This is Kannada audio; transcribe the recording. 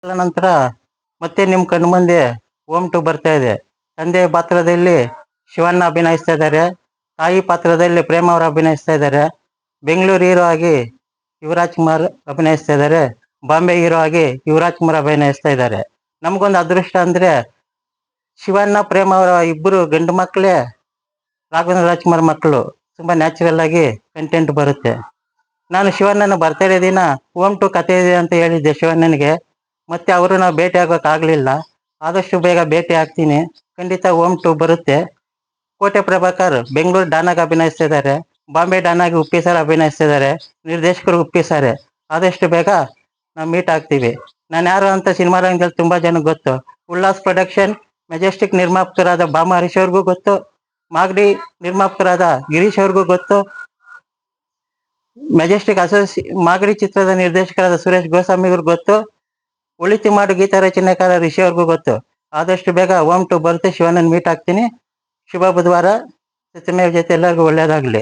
ನಂತರ ಮತ್ತೆ ನಿಮ್ ಕಣ್ಣು ಮುಂದೆ ಓಮ್ ಟು ಬರ್ತಾ ಇದೆ. ತಂದೆ ಪಾತ್ರದಲ್ಲಿ ಶಿವಣ್ಣ ಅಭಿನಯಿಸ್ತಾ ಇದ್ದಾರೆ. ತಾಯಿ ಪಾತ್ರದಲ್ಲಿ ಪ್ರೇಮ ಅವರು ಅಭಿನಯಿಸ್ತಾ ಇದ್ದಾರೆ. ಬೆಂಗಳೂರು ಹೀರೋ ಆಗಿ ಯುವರಾಜ್ ಕುಮಾರ್ ಅಭಿನಯಿಸ್ತಾ ಇದ್ದಾರೆ. ಬಾಂಬೆ ಹೀರೋ ಆಗಿ ಯುವರಾಜ್ ಕುಮಾರ್ ಅಭಿನಯಿಸ್ತಾ ಇದ್ದಾರೆ. ನಮ್ಗೊಂದು ಅದೃಷ್ಟ ಅಂದ್ರೆ ಶಿವಣ್ಣ ಪ್ರೇಮ ಅವರ ಇಬ್ಬರು ಗಂಡು ಮಕ್ಕಳೇ ರಾಘವೇಂದ್ರ ರಾಜ್ಕುಮಾರ್ ಮಕ್ಕಳು. ತುಂಬಾ ನ್ಯಾಚುರಲ್ ಆಗಿ ಕಂಟೆಂಟ್ ಬರುತ್ತೆ. ನಾನು ಶಿವಣ್ಣನ ಬರ್ತಡೇ ದಿನ ಓಮ್ ಟು ಕತೆ ಇದೆ ಅಂತ ಹೇಳಿದ್ದೆ ಶಿವಣ್ಣನಿಗೆ. ಮತ್ತೆ ಅವರು ನಾವು ಭೇಟಿ ಆಗೋಕೆ ಆಗ್ಲಿಲ್ಲ. ಆದಷ್ಟು ಬೇಗ ಭೇಟಿ ಆಗ್ತೀನಿ. ಖಂಡಿತ ಓಮ್ ಟು ಬರುತ್ತೆ. ಕೋಟೆ ಪ್ರಭಾಕರ್ ಬೆಂಗಳೂರು ಡಾನಾಗಿ ಅಭಿನಯಿಸ್ತಾ ಇದ್ದಾರೆ. ಬಾಂಬೆ ಡಾನಾಗಿ ಉಪ್ಪಿ ಸರ್ ಅಭಿನಯಿಸ್ತಾ ಇದ್ದಾರೆ. ನಿರ್ದೇಶಕರು ಉಪ್ಪಿ ಸರ್. ಆದಷ್ಟು ಬೇಗ ನಾವು ಮೀಟ್ ಆಗ್ತೀವಿ. ನಾನು ಯಾರು ಅಂತ ಸಿನಿಮಾ ರಂಗದಲ್ಲಿ ತುಂಬಾ ಜನ ಗೊತ್ತು. ಉಲ್ಲಾಸ್ ಪ್ರೊಡಕ್ಷನ್ ಮೆಜೆಸ್ಟಿಕ್ ನಿರ್ಮಾಪಕರಾದ ಬಾಮ ಹರೀಶ್ ಅವ್ರಿಗೂ ಗೊತ್ತು. ಮಾಗಡಿ ನಿರ್ಮಾಪಕರಾದ ಗಿರೀಶ್ ಅವ್ರಿಗೂ ಗೊತ್ತು. ಮೆಜೆಸ್ಟಿಕ್ ಮಾಗಡಿ ಚಿತ್ರದ ನಿರ್ದೇಶಕರಾದ ಸುರೇಶ್ ಗೋಸ್ವಾಮಿ ಅವ್ರಿಗೂ ಗೊತ್ತು. ಉಳಿತಿ ಮಾಡು ಗೀತ ರಚನೆಕಾರ ರಿಷಿ ಅವ್ರಿಗೂ ಗೊತ್ತು. ಆದಷ್ಟು ಬೇಗ ಓಮ್ ಟು ಬರುತ್ತೆ. ಶಿವಣ್ಣನ ಮೀಟ್ ಆಗ್ತೀನಿ. ಶುಭ ಬುಧವಾರ. ಸತ್ಯಮೇವ ಜೊತೆ ಎಲ್ಲರಿಗೂ ಒಳ್ಳೇದಾಗ್ಲಿ.